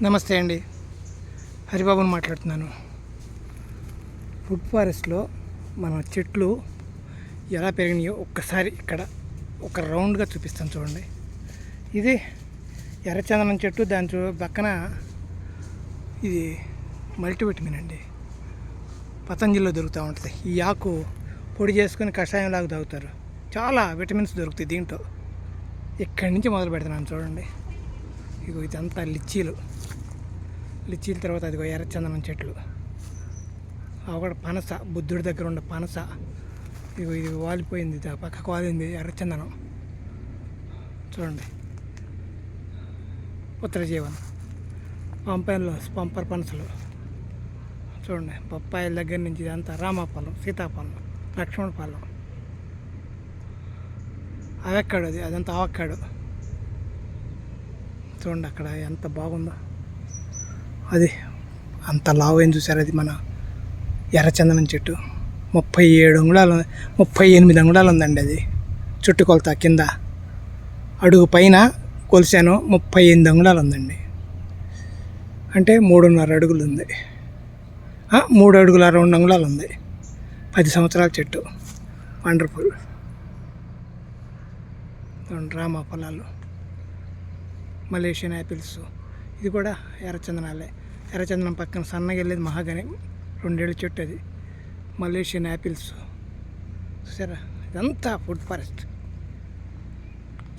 నమస్తే అండి, హరిబాబుని మాట్లాడుతున్నాను. ఫుడ్ ఫారెస్ట్లో మన చెట్లు ఎలా పెరిగినాయో ఒక్కసారి ఇక్కడ ఒక రౌండ్గా చూపిస్తాను చూడండి. ఇది ఎర్రచందనం చెట్టు, దాని పక్కన ఇది మల్టీవిటమిన్ అండి, పతంజలిలో దొరుకుతూ ఉంటుంది. ఈ ఆకు పొడి చేసుకొని కషాయంలాగా తాగుతారు. చాలా విటమిన్స్ దొరుకుతాయి దీంట్లో. ఇక్కడి నుంచి మొదలు పెడుతున్నాను చూడండి. ఇగో ఇదంతా లిచ్చీల తర్వాత అదిగో ఎర్రచందనం చెట్లు, అవి కూడా పనస, బుద్ధుడి దగ్గర ఉన్న పనస. ఇగో ఇది వాలిపోయింది, పక్కకు వాలింది ఎర్రచందనం చూడండి. ఉత్తర జీవన్ పంపాయలు, పంపర్ పనసలు చూడండి. బొప్పాయిల దగ్గర నుంచి ఇదంతా రామాఫలం, సీతాఫలం, లక్ష్మణ ఫలం, అవెక్కాడు, అదంతా అవక్కాడు చూడండి. అక్కడ ఎంత బాగుందో, అది అంత లావైన చూసారు. అది మన ఎర్రచందనం చెట్టు 37 అంగుళాలు, 38 అంగుళాలు ఉందండి. అది చుట్టుకొలత కింద అడుగు పైన కొలిసాను, 38 అంగుళాలు ఉందండి. అంటే 3.5 అడుగులు ఉంది. 3 అడుగుల 2 అంగుళాలు ఉంది. 10 సంవత్సరాల చెట్టు, వండర్ఫుల్. రామా ఫలాలు, మలేషియన్ యాపిల్స్, ఇది కూడా ఎర్రచందనాలే. ఎర్రచందనం పక్కన సన్నగా వెళ్ళేది మహాగని, 2 ఏళ్ళ చెట్టు, అది మలేషియన్ యాపిల్స్ చూసారా. ఇదంతా ఫుడ్ ఫారెస్ట్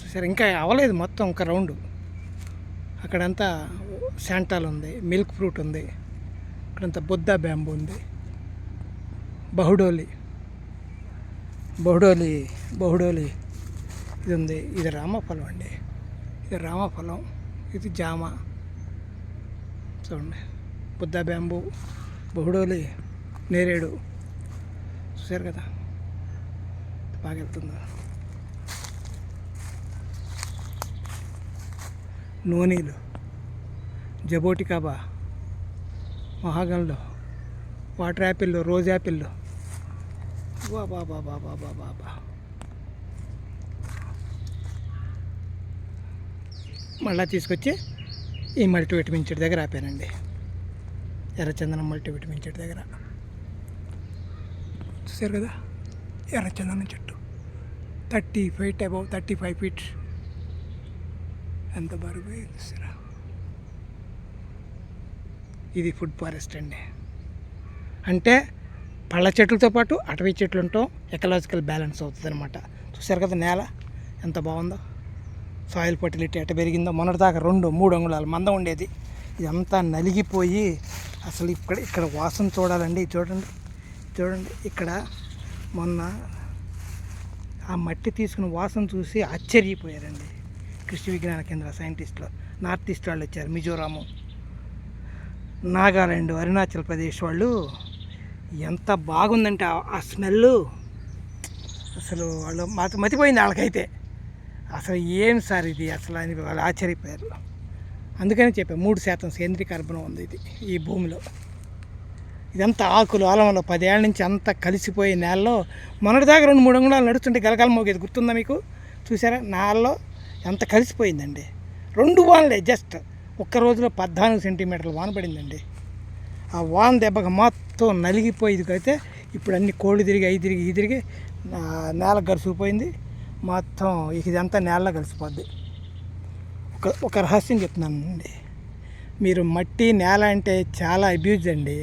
చూసారా. ఇంకా అవ్వలేదు మొత్తం, ఒక రౌండ్. అక్కడంతా శాంటాల్ ఉంది, మిల్క్ ఫ్రూట్ ఉంది, ఇక్కడంతా బుద్ధ బ్యాంబూ ఉంది, బహుడోలి ఇది ఉంది. ఇది రామఫలం అండి, ఇది రామఫలం, ఇది జామ చూడండి. బుద్ధ బ్యాంబూ, బహుడోలి, నేరేడు చూసారు కదా, బాగా వెళ్తుందా. నూనీలు, జబోటికాబా, మహాగన్లు, వాటర్ యాపిళ్ళు, రోజ్ యాపిళ్ళు, బాబా. మళ్ళీ తీసుకొచ్చి ఈ మల్టీవిటమిన్ చెట్టు దగ్గర ఆపానండి, ఎర్రచందనం మల్టీవిటమిన్ చెట్టు దగ్గర చూసారు కదా. ఎర్రచందనం చెట్టు 30 feet, అబౌవ్ 35 feet, ఎంత బరువు చూసారా. ఇది ఫుడ్ ఫారెస్ట్ అండి. అంటే పళ్ళ చెట్లతో పాటు అటవీ చెట్లు ఉండటం ఎకలాజికల్ బ్యాలెన్స్ అవుతుంది అనమాట. చూసారు కదా నేల ఎంత బాగుందో, సాయిల్ ఫర్టిలిటీ ఎట్ట పెరిగిందో. మొన్నటిదాకా 2-3 అంగుళాలు మందం ఉండేది, ఇదంతా నలిగిపోయి అసలు ఇక్కడ వాసన చూడాలండి. చూడండి ఇక్కడ మొన్న ఆ మట్టి తీసుకుని వాసన చూసి ఆశ్చర్యపోయారండి కృషి విజ్ఞాన కేంద్ర సైంటిస్టులు. నార్త్ ఈస్ట్ వాళ్ళు వచ్చారు, మిజోరాము, నాగాలాండ్, అరుణాచల్ ప్రదేశ్ వాళ్ళు. ఎంత బాగుందంటే ఆ స్మెల్, అసలు వాళ్ళు మతిపోయింది వాళ్ళకైతే. అసలు ఏం సార్ ఇది అసలు అని వాళ్ళు ఆశ్చర్యపోయారు. అందుకని చెప్పాను 3% సేంద్రీయ కార్బనం ఉంది ఇది ఈ భూమిలో. ఇదంతా ఆకులు ఆలంలో 10 ఏళ్ళ నుంచి అంతా కలిసిపోయి నేలలో. మొన్నటిదాకా 2-3 అంగుళాలు నడుస్తుంటే గలగల మోగేది, గుర్తుందా మీకు? చూసారా నేలలో ఎంత కలిసిపోయిందండి. 2 వానలే, జస్ట్ ఒక్క రోజులో 14 సెంటీమీటర్ల వాన పడిందండి. ఆ వాన దెబ్బకి మొత్తం నలిగిపోయేది. అయితే ఇప్పుడు అన్ని కోళ్ళు తిరిగి అవి తిరిగి ఈ తిరిగి నేల గరుసుకుపోయింది మొత్తం. ఇదంతా నేలలో కలిసిపోద్ది. ఒక రహస్యం చెప్తున్నానండి, మీరు మట్టి నేల అంటే చాలా అబ్యూజ్ అండి,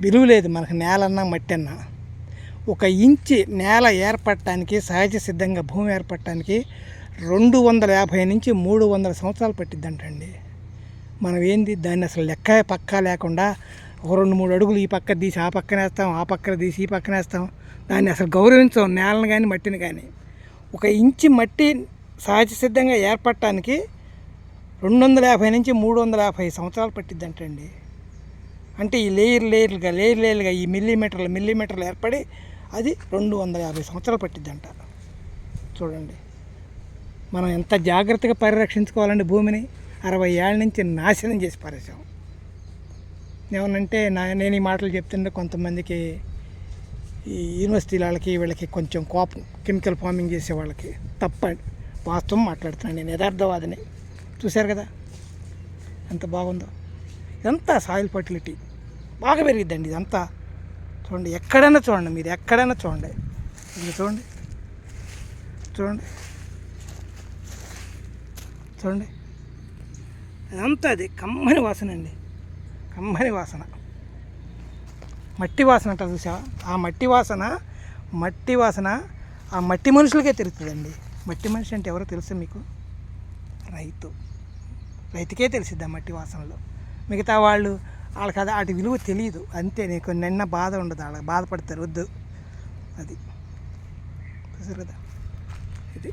విలువ లేదు మనకు నేల అన్నా మట్టి అన్నా. 1 ఇంచి నేల ఏర్పడటానికి, సహజ సిద్ధంగా భూమి ఏర్పడటానికి 250 నుంచి 300 సంవత్సరాలు పట్టిద్దంటండి. మనం ఏంది దాన్ని అసలు లెక్క పక్కా లేకుండా 2-3 అడుగులు ఈ పక్క తీసి ఆ పక్కన వేస్తాం, ఆ పక్కన తీసి ఈ పక్కన వేస్తాం. దాన్ని అసలు గౌరవించాం, నేలను కానీ మట్టిని కానీ. 1 ఇంచి మట్టి సహజ సిద్ధంగా ఏర్పడటానికి 250 నుంచి 350 సంవత్సరాలు పట్టిద్దంటండి. అంటే ఈ లేయర్లుగా ఈ మిల్లీమీటర్లు ఏర్పడి అది 250 సంవత్సరాలు పట్టిద్దంట. చూడండి మనం ఎంత జాగ్రత్తగా పరిరక్షించుకోవాలండి భూమిని. 60 ఏళ్ళ నుంచి నాశనం చేసి పారేసాం. ఏమనంటే నేను ఈ మాటలు చెప్తుంటే కొంతమందికి, ఈ యూనివర్సిటీ వాళ్ళకి వీళ్ళకి కొంచెం కోపం, కెమికల్ ఫార్మింగ్ చేసే వాళ్ళకి. తప్పండి, వాస్తవం మాట్లాడుతున్నాను, నేను యథార్థవాదిని. చూశారు కదా ఎంత బాగుందో. ఇదంతా సాయిల్ ఫర్టిలిటీ బాగా పెరిగిద్దండి ఇదంతా. చూడండి, ఎక్కడైనా చూడండి, మీరు ఎక్కడైనా చూడండి, ఇది చూడండి, చూడండి, చూడండి, అదంతా అది కమ్మని వాసన అండి, కమ్మని వాసన, మట్టి వాసన అంటారు చూసావా? ఆ మట్టి వాసన ఆ మట్టి మనుషులకే తెలుస్తుందండి. మట్టి మనిషి అంటే ఎవరో తెలుసా మీకు? రైతుకే తెలిసిద్ది ఆ మట్టి వాసనలో. మిగతా వాళ్ళకి అది వాటి విలువ తెలియదు అంతే. నీకు నిన్న బాధ ఉండదు, వాళ్ళకి బాధపడతారు, వద్దు. అది చూసారు కదా, ఇది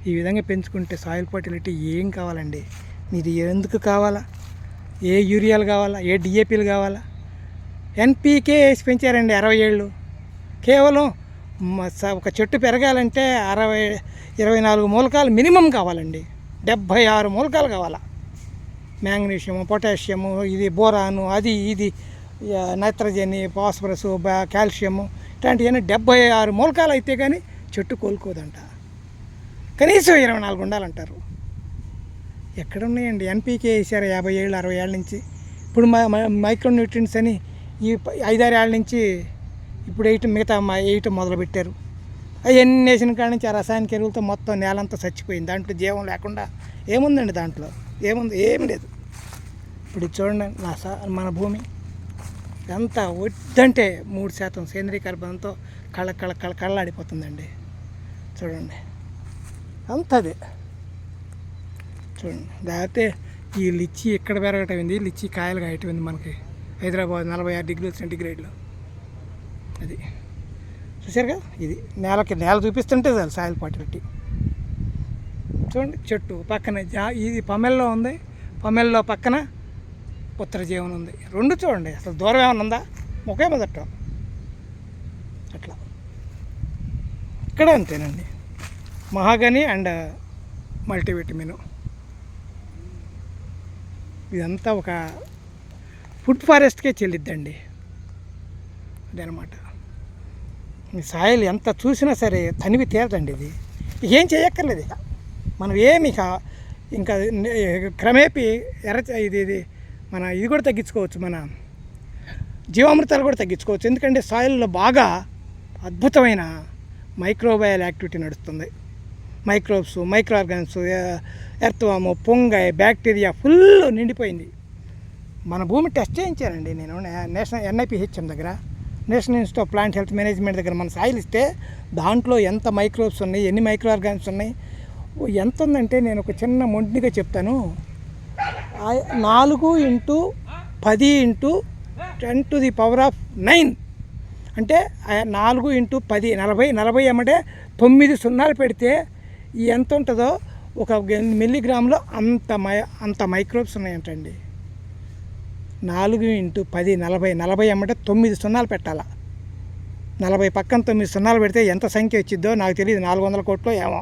ఈ విధంగా పెంచుకుంటే సాయిల్ ఫర్టిలిటీ ఏం కావాలండి? మీది ఎందుకు కావాలా? ఏ యూరియాలు కావాలా? ఏ డిఏపీలు కావాలా? ఎన్పీకే వేసి పెంచారండి 60 ఏళ్ళు. కేవలం ఒక చెట్టు పెరగాలంటే 24 మూలకాలు మినిమం కావాలండి. 76 మూలకాలు కావాలా. మ్యాంగ్నీషియము, పొటాషియము, ఇది బోరాను, అది ఇది నైట్రజని, ఫాస్ఫరస్, కాల్షియము, ఇట్లాంటివన్నీ 76 మూలకాలు అయితే కానీ చెట్టు కోలుకోదంట. కనీసం 24 ఉండాలంటారు. ఎక్కడ ఉన్నాయండి? ఎన్పీకే వేసారు 50 ఏళ్ళు 60 ఏళ్ళ నుంచి. ఇప్పుడు మైక్రో న్యూట్రియంట్స్ అని ఈ 5-6 ఏళ్ళ నుంచి ఇప్పుడు మిగతా 8 మొదలుపెట్టారు. అవన్నీ వేసిన కాడ నుంచి ఆ రసాయనిక ఎరువులతో మొత్తం నేలంతా చచ్చిపోయింది. దాంట్లో జీవం లేకుండా ఏముందండి? దాంట్లో ఏముంది? ఏమి లేదు. ఇప్పుడు చూడండి, మన భూమి ఎంత వద్దంటే 3% సేంద్రీయ కార్బన్తో కళ్ళాడిపోతుందండి. చూడండి, అంతదే. చూడండి, లేకపోతే ఈ లిచ్చి ఎక్కడ పెరగటం ఏంది? లిచ్చి కాయలు కాయటం మనకి హైదరాబాద్ 46 డిగ్రీల సెంటిగ్రేడ్లో. అది చూసారుగా, ఇది నేల చూపిస్తుంటే చాలు సాయిల్ ఫర్టిలిటీ. చూడండి, చెట్టు పక్కన ఇది పమెల్లో ఉంది, పమెల్లో పక్కన ఉత్తర జీవనం ఉంది. 2 చూడండి, అసలు దూరం ఏమైనా ఉందా? ఒకే మొదట అట్లా. ఇక్కడ అంతేనండి, మహాగని అండ్ మల్టీవిటమిన్. ఇదంతా ఒక ఫుడ్ ఫారెస్ట్కే చెల్లిద్దండి. అదనమాట. మీ సాయిల్ ఎంత చూసినా సరే తనివి తీరదండి. ఇది ఏం చేయక్కర్లేదు ఇక మనం ఏమి ఇంకా క్రమేపీ ఇది మన ఇది కూడా తగ్గించుకోవచ్చు, మన జీవామృతాలు కూడా తగ్గించుకోవచ్చు. ఎందుకంటే సాయిల్లో బాగా అద్భుతమైన మైక్రోబయల్ యాక్టివిటీ నడుస్తుంది. మైక్రోబ్స్, మైక్రో ఆర్గాన్స్, ఎర్త్వాము, పొంగై, బ్యాక్టీరియా ఫుల్ నిండిపోయింది. మన భూమి టెస్ట్ చేయించానండి నేను నేషనల్ NIPHM దగ్గర, national institute of plant health management దగ్గర. మన సాయిల్ ఇస్తే దాంట్లో ఎంత మైక్రోబ్స్ ఉన్నాయి, ఎన్ని మైక్రో ఆర్గాన్స్ ఉన్నాయి, ఎంత ఉందంటే నేను ఒక చిన్న మొండిగా చెప్తాను. 4 × 10 × 10⁹ అంటే 4 × 10 40 ఏమంటే 9 సున్నాలు పెడితే ఎంత ఉంటుందో ఒక మిల్లీగ్రామ్లో అంత మైక్రోబ్స్ ఉన్నాయంటండి. 4 × 10 40 ఏమంటే 9 సున్నాలు పెట్టాలా. 40 పక్కన 9 సున్నాలు పెడితే ఎంత సంఖ్య వచ్చిద్దో నాకు తెలియదు, 400 కోట్లో ఏమో.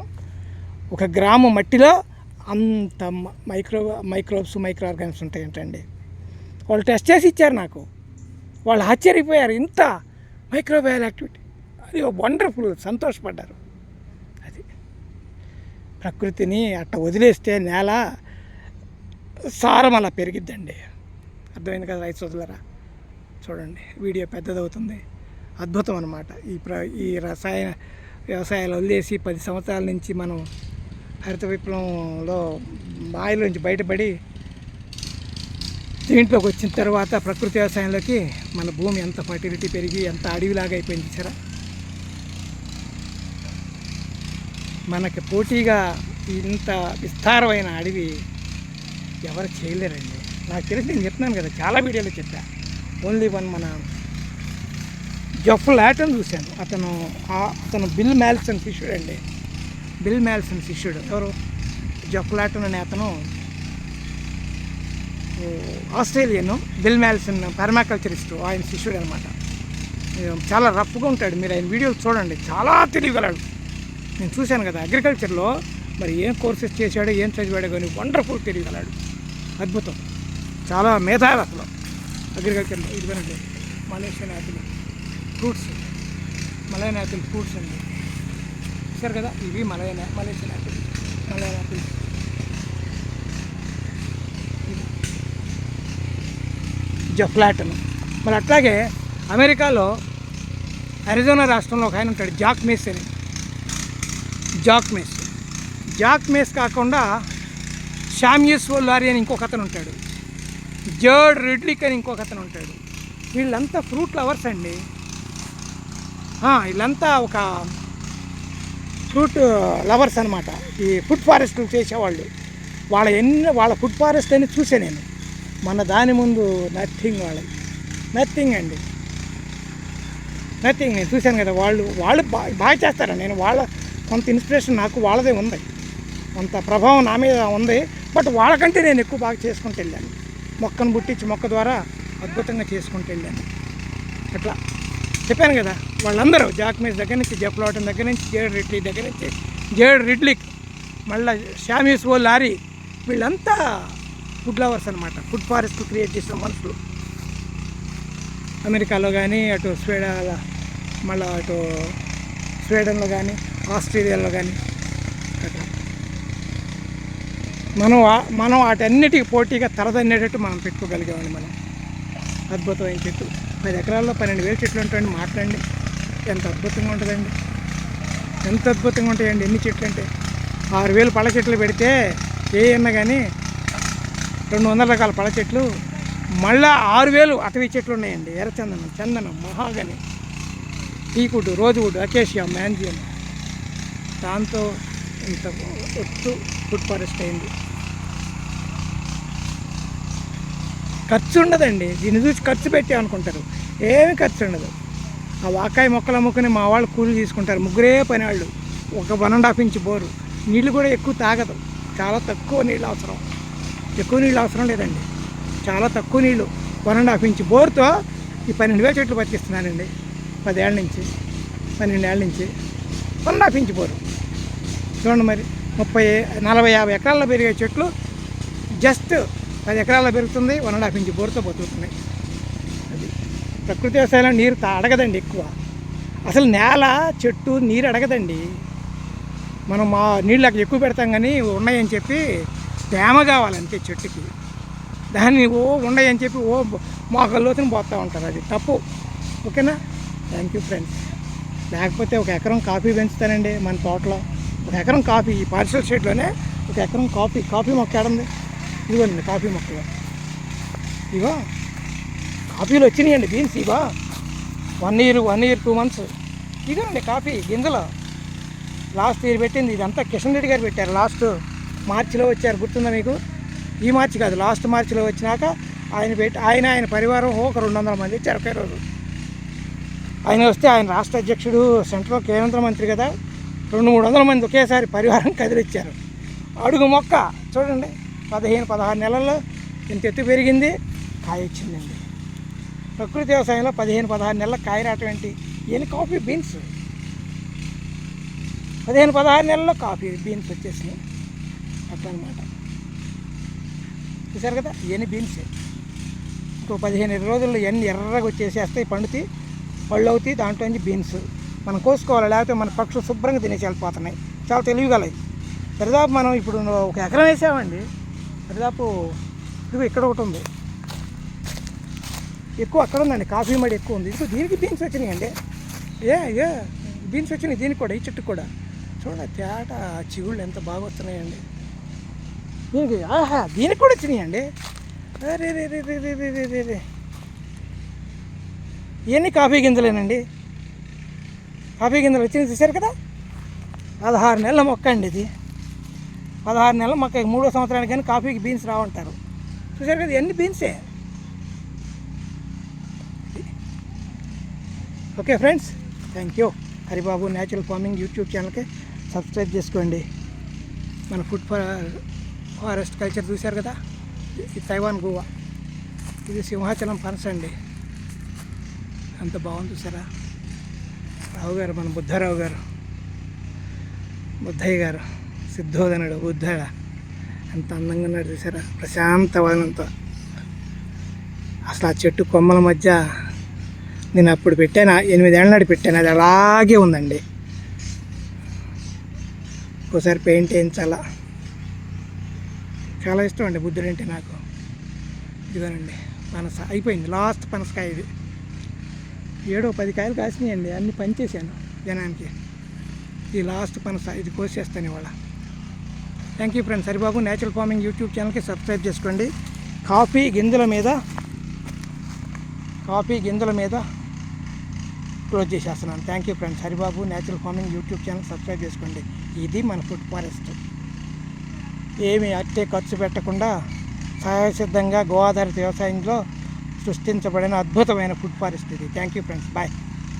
1 గ్రాము మట్టిలో అంత మైక్రోబ్స్, మైక్రో ఆర్గాన్స్ ఉంటాయంటండి. వాళ్ళు టెస్ట్ చేసి ఇచ్చారు నాకు. వాళ్ళు ఆశ్చర్యపోయారు, ఇంత మైక్రోబయల్ యాక్టివిటీ, అది వండర్ఫుల్, సంతోషపడ్డారు. అది ప్రకృతిని అట్ట వదిలేస్తే నేల సారం అలా పెరిగిద్దండి. అర్థమైంది కదా రైతు సోదరులారా? చూడండి, వీడియో పెద్దదవుతుంది. అద్భుతం అన్నమాట. ఈ రసాయన వ్యవసాయాలు వదిలేసి 10 సంవత్సరాల నుంచి మనం హరిత విప్లవంలో బాయిలోంచి బయటపడి దీంట్లోకి వచ్చిన తర్వాత ప్రకృతి వ్యవసాయంలోకి మన భూమి ఎంత ఫర్టిలిటీ పెరిగి ఎంత అడవిలాగా అయిపోయింది సరే. మనకి పోటీగా ఇంత విస్తారమైన అడవి ఎవరు చేయలేరండి. నాకు తెలిసి నేను చెప్తున్నాను కదా, చాలా వీడియోలో చెప్పా. ఓన్లీ వన్ మన జెఫ్ లాటన్ చూశాను. అతను బిల్ మ్యాల్సన్ శిష్యుడు అండి. బిల్ మ్యాల్సన్ శిష్యుడు ఎవరు? జెఫ్ లాటన్ అనే అతను ఆస్ట్రేలియను. బిల్ మ్యాల్సన్ పర్మాకల్చరిస్టు, ఆయన శిష్యుడు అనమాట. చాలా రఫ్గా ఉంటాడు. మీరు ఆయన వీడియోలు చూడండి, చాలా తెలియగలడు. నేను చూశాను కదా అగ్రికల్చర్లో, మరి ఏం కోర్సెస్ చేశాడో ఏం చదివాడో కానీ వండర్ఫుల్ తెలియగలడు. అద్భుతం, చాలా మేధావి అసలు అగ్రికల్చర్లో. ఇదిగోనండి Malaysian Apple fruits, Malayan Apple fruits అండి. చూశారు కదా, ఇవి మలేషియన్ యాపిల్, మలయన్ యాపిల్. ఫ్లాట్ను. మరి అట్లాగే అమెరికాలో అరిజోనా రాష్ట్రంలో ఒక ఆయన ఉంటాడు, జాక్ మేస్ అని. జాక్ మేస్ కాకుండా శామ్యూస్ లారీ అని ఇంకొక అతను ఉంటాడు, జర్డ్ రిడ్లిక్ అని ఇంకొక అతను ఉంటాడు. వీళ్ళంతా ఫ్రూట్ లవర్స్ అండి. వీళ్ళంతా ఒక ఫ్రూట్ లవర్స్ అనమాట. ఈ ఫుడ్ ఫారెస్ట్లు చేసేవాళ్ళు. వాళ్ళ ఫుడ్ ఫారెస్ట్ అని చూసే నేను మన దాని ముందు నథింగ్ అండి. నేను చూశాను కదా. వాళ్ళు బాగా చేస్తారు. నేను వాళ్ళ కొంత ఇన్స్పిరేషన్ నాకు వాళ్ళదే ఉంది, కొంత ప్రభావం నా మీద ఉంది. బట్ వాళ్ళకంటే నేను ఎక్కువ బాగా చేసుకుంటూ వెళ్ళాను. మొక్కను పుట్టించి మొక్క ద్వారా అద్భుతంగా చేసుకుంటూ వెళ్ళాను. అట్లా చెప్పాను కదా. వాళ్ళందరూ జాక్ మేస్ దగ్గర నుంచి, జెఫ్ లాటన్ దగ్గర నుంచి, జర్డ్ రిడ్లిక్, మళ్ళీ శామ్యూస్ లారీ, వీళ్ళంతా ఫుడ్ లవర్స్ అనమాట. ఫుడ్ ఫారెస్ట్ క్రియేట్ చేసిన మనుషులు. అమెరికాలో కానీ, అటు స్వీడన్లో కానీ, ఆస్ట్రేలియాలో కానీ అట్లా మనం వాటన్నిటికీ పోటీగా తరదన్నేటట్టు మనం పెట్టుకోగలిగామండి. మనం అద్భుతమైన చెట్టు 10 ఎకరాల్లో 12,000 చెట్లు ఉంటాయండి. మాట్లాడండి, ఎంత అద్భుతంగా ఉంటుందండి. ఎంత అద్భుతంగా ఉంటాయండి ఎన్ని చెట్లు అంటే. 6,000 పళ్ళ చెట్లు పెడితే ఏమన్నా కానీ 200 రకాల పళ్ళ చెట్లు, మళ్ళీ 6,000 అటవీ చెట్లు ఉన్నాయండి. చందనం, మహాగని, టీకుడ్, రోజ్వుడ్, అకేషియా, మ్యాంజియం. దాంతో ఇంత ఒత్తు ఫుడ్ ఫారెస్ట్ అయింది. ఖర్చు ఉండదండి. దీన్ని చూసి ఖర్చు పెట్టామనుకుంటారు, ఏమి ఖర్చు ఉండదు. ఆ వాకాయ మొక్కలు అమ్ముకుని మా వాళ్ళు కూలి తీసుకుంటారు. 3 పని వాళ్ళు, ఒక 1.5 ఇంచ్ బోరు. నీళ్ళు కూడా ఎక్కువ తాగదు, చాలా తక్కువ నీళ్ళు అవసరం. ఎక్కువ నీళ్ళు అవసరం లేదండి, చాలా తక్కువ నీళ్ళు. 1.5 ఇంచ్ బోర్తో ఈ 12,000 చెట్లు బతికిస్తున్నానండి. 10 ఏళ్ళ నుంచి, 12 ఏళ్ళ నుంచి 1.5 ఇంచ్ బోరు. చూడండి మరి, 40-50 ఎకరాల్లో పెరిగే చెట్లు జస్ట్ 10 ఎకరాల్లో పెరుగుతుంది. 1.5 ఇంచ్ బోరుతో బతుకుతున్నాయి. అది ప్రకృతి వ్యవసాయంలో నీరు అడగదండి ఎక్కువ. అసలు నేల, చెట్టు నీరు అడగదండి. మనం నీళ్ళు అక్కడ ఎక్కువ పెడతాం కానీ ఉన్నాయని చెప్పి తేమ కావాలంటే చెట్టుకి. దాన్ని ఉన్నాయని చెప్పి మోకాల్లోతుని పోతూ ఉంటారు. అది తప్పు. ఓకేనా? Thank you friends. లేకపోతే 1 ఎకరం కాఫీ పెంచుతానండి మన తోటలో. 1 ఎకరం కాఫీ, ఈ పార్సల్ షేడ్లోనే 1 ఎకరం కాఫీ మొక్క ఏడంది. ఇదిగోండి కాఫీ మొక్కలు. ఇగో కాఫీలు వచ్చినాయండి, బీన్స్. ఇగో 1 year 2 months. ఇదిగోండి కాఫీ గింజలు. లాస్ట్ ఇయర్ పెట్టింది. ఇదంతా కిషన్ రెడ్డి గారు పెట్టారు. లాస్ట్ మార్చిలో వచ్చారు, గుర్తుందా మీకు? ఈ మార్చి కాదు, లాస్ట్ మార్చిలో వచ్చినాక ఆయన పరివారం ఒక 200 మంది వచ్చారు ఒకే రోజు. ఆయన వస్తే ఆయన రాష్ట్ర అధ్యక్షుడు, సెంట్రల్ కేంద్ర మంత్రి కదా, 200-300 మంది ఒకేసారి పరివారం కదిలిచ్చారు. అడుగు మొక్క చూడండి, 15-16 నెలల్లో ఇంత ఎత్తు పెరిగింది, కాయ వచ్చిందండి. ప్రకృతి వ్యవసాయంలో 15-16 నెలల కాయ రావటం ఏంటి? ఇవన్నీ కాఫీ బీన్స్. 15-16 నెలల్లో కాఫీ బీన్స్ వచ్చేసినాయి. అట్లా అనమాట. చూసారు కదా, ఇవన్నీ బీన్సే. ఇంకో 15-20 రోజుల్లో ఇవన్నీ ఎర్రగా వచ్చేసేస్తాయి, పండుతాయి, పళ్ళు అవుతాయి. దాంట్లో నుంచి బీన్స్ మనం కోసుకోవాలి, లేకపోతే మన పక్షులు శుభ్రంగా తినేసి వెళ్ళిపోతున్నాయి. చాలా తెలివిగలయి. దరిదాపు మనం ఇప్పుడు 1 ఎకరం వేసామండి. దరిదాపు ఇదిగో ఇక్కడ ఒకటి ఉంది, ఎక్కువ అక్కడ ఉందండి. కాఫీ మడి ఎక్కువ ఉంది. ఇదిగో దీనికి బీన్స్ వచ్చినాయండి. బీన్స్ వచ్చినాయి దీనికి కూడా, ఈ చెట్టుకు కూడా. చూడండి తేట చిగుళ్ళు ఎంత బాగా వస్తున్నాయండి దీనికి. దీనికి కూడా వచ్చినాయండి. రే ఇవన్నీ కాఫీ గింజలేనండి. కాఫీ గింజలు వచ్చినాయి, చూశారు కదా. 16 నెలల మొక్క అండి ఇది. 16 నెలల మొక్క. 3వ సంవత్సరానికి కానీ కాఫీకి బీన్స్ రావంటారు. చూశారు కదా, ఇవన్నీ బీన్సే. Okay friends, thank you. Haribabu natural farming YouTube ఛానల్కి సబ్స్క్రైబ్ చేసుకోండి. మన ఫుడ్ ఫారెస్ట్ కల్చర్ చూశారు కదా. ఇది తైవాన్ గోవా, ఇది సింహాచలం పనస అండి. అంత బాగుంది చూసారా. రావు గారు, మన బుద్ధరావు గారు, బుద్ధయ్య గారు, సిద్ధోదనుడు బుద్ధ ఎంత అందంగా ఉన్నాడు చూసారా. ప్రశాంతవానంతో. అసలు ఆ చెట్టు కొమ్మల మధ్య నేను అప్పుడు పెట్టాను, 8 ఏళ్ళ నాడు పెట్టాను, అది అలాగే ఉందండి. ఒకసారి పెయింట్ వేయించాలా. చాలా ఇష్టం అండి బుద్ధుడు అంటే నాకు. ఇదిగోనండి పనస అయిపోయింది, లాస్ట్ పనసకాయ ఇది. 7-10 కాయలు కాసినాయండి, అన్నీ పనిచేసాను జనానికి. ఇది లాస్ట్ పనస, ఇది కోసేస్తాను ఇవాళ. Thank you friends. Haribabu natural farming YouTube ఛానల్కి సబ్స్క్రైబ్ చేసుకోండి. కాఫీ గింజల మీద క్లోజ్ చేసేస్తున్నాను. Thank you friends. Haribabu natural farming YouTube channel subscribe చేసుకోండి. ఇది మన ఫుడ్ ఫారెస్ట్. ఏమి అట్టే ఖర్చు పెట్టకుండా సహజసిద్ధంగా గో ఆధారిత వ్యవసాయంలో సృష్టించబడిన అద్భుతమైన ఫుడ్ ఫారెస్ట్ ఇది. Thank you friends. బాయ్.